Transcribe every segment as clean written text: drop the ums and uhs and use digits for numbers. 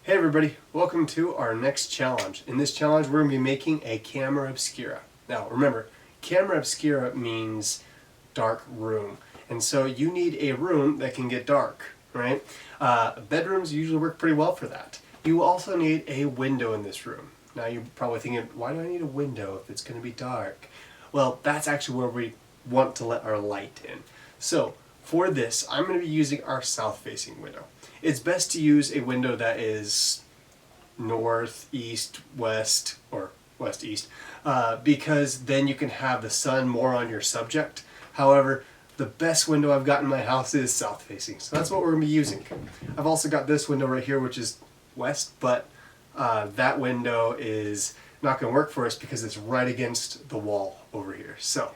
Hey everybody, welcome to our next challenge. In this challenge we're going to be making a camera obscura. Now remember, camera obscura means dark room. And so you need a room that can get dark, right? Bedrooms usually work pretty well for that. You also need a window in this room. Now you're probably thinking, why do I need a window if it's going to be dark? Well, that's actually where we want to let our light in. So for this, I'm going to be using our south-facing window. It's best to use a window that is north, east, west, or west-east, because then you can have the sun more on your subject. However, the best window I've got in my house is south-facing, so that's what we're going to be using. I've also got this window right here, which is west, but that window is not going to work for us because it's right against the wall over here. So,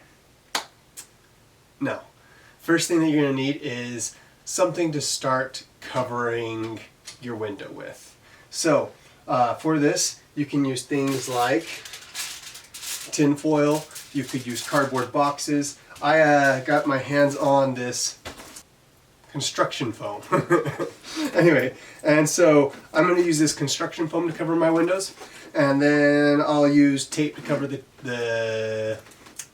now, first thing that you're going to need is something to start covering your window with. So, for this, you can use things like tin foil. You could use cardboard boxes. I got my hands on this construction foam. Anyway, and so I'm going to use this construction foam to cover my windows, and then I'll use tape to cover the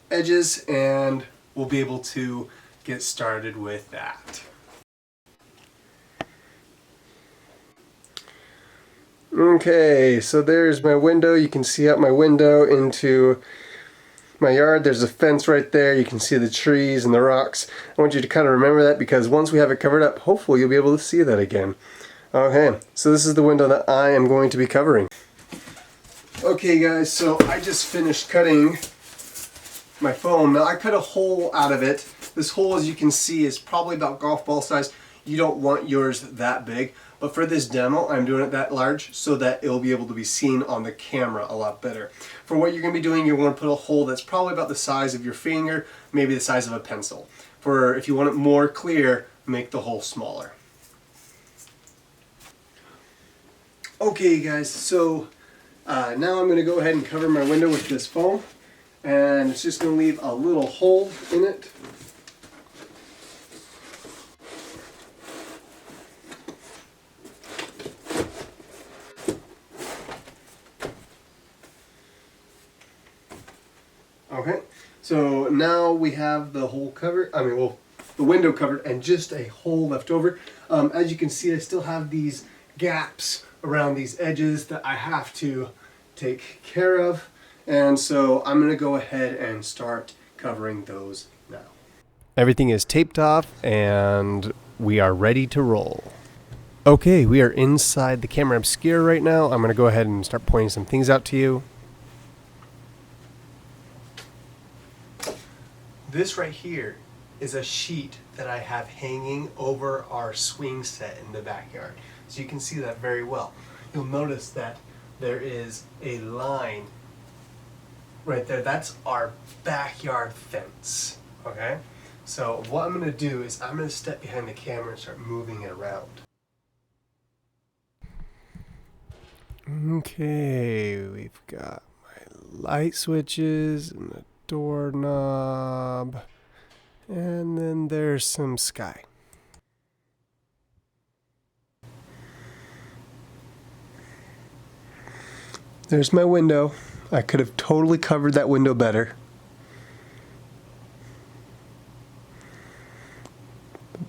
edges, and we'll be able to get started with that. Okay, so there's my window. You can see out my window into my yard. There's a fence right there. You can see the trees and the rocks. I want you to kind of remember that because once we have it covered up, hopefully you'll be able to see that again. Okay, so this is the window that I am going to be covering. Okay guys, so I just finished cutting my foam. Now I cut a hole out of it. This hole, as you can see, is probably about golf ball size. You don't want yours that big, but for this demo I'm doing it that large so that it'll be able to be seen on the camera a lot better. For what you're going to be doing, you're going to put a hole that's probably about the size of your finger, maybe the size of a pencil. For if you want it more clear, make the hole smaller. Okay guys, so now I'm going to go ahead and cover my window with this foam, and it's just going to leave a little hole in it. Okay, so now we have the hole covered, the window covered and just a hole left over. As you can see, I still have these gaps around these edges that I have to take care of. And so I'm going to go ahead and start covering those now. Everything is taped off and we are ready to roll. Okay, we are inside the camera obscura right now. I'm going to go ahead and start pointing some things out to you. This right here is a sheet that I have hanging over our swing set in the backyard. So you can see that very well. You'll notice that there is a line right there. That's our backyard fence. Okay? So what I'm going to do is I'm going to step behind the camera and start moving it around. Okay, we've got my light switches and the doorknob, and then there's some sky. There's my window. I could have totally covered that window better.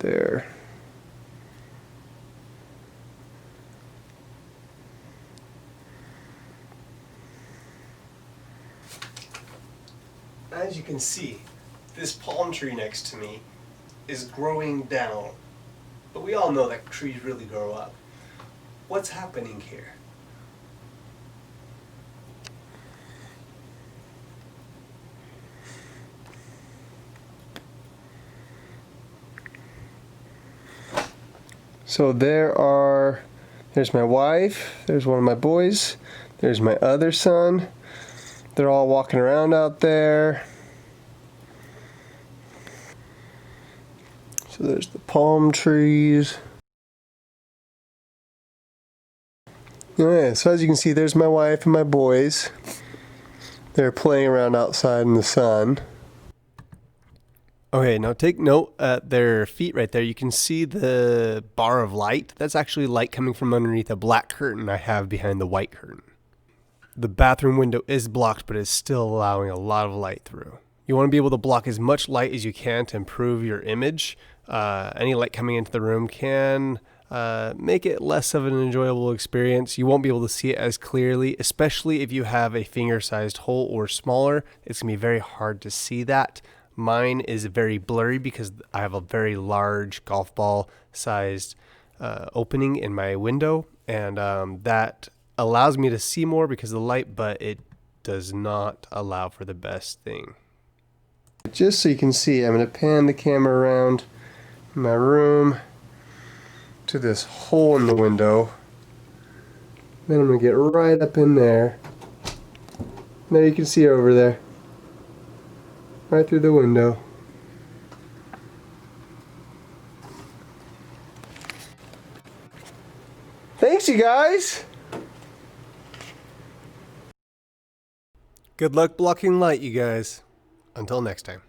There. As you can see, this palm tree next to me is growing down, but we all know that trees really grow up. What's happening here? So there's my wife, there's one of my boys, there's my other son. They're all walking around out there. So there's the palm trees. Yeah, so as you can see, there's my wife and my boys. They're playing around outside in the sun. Okay, now take note at their feet right there. You can see the bar of light. That's actually light coming from underneath a black curtain I have behind the white curtain. The bathroom window is blocked, but it's still allowing a lot of light through. You want to be able to block as much light as you can to improve your image. Any light coming into the room can make it less of an enjoyable experience. You won't be able to see it as clearly, especially if you have a finger-sized hole or smaller. It's going to be very hard to see that. Mine is very blurry because I have a very large golf ball sized opening in my window, and that allows me to see more because of the light, but it does not allow for the best thing. Just so you can see, I'm going to pan the camera around my room to this hole in the window. Then I'm going to get right up in there. Now you can see over there. Right through the window. Thanks, you guys! Good luck blocking light, you guys. Until next time.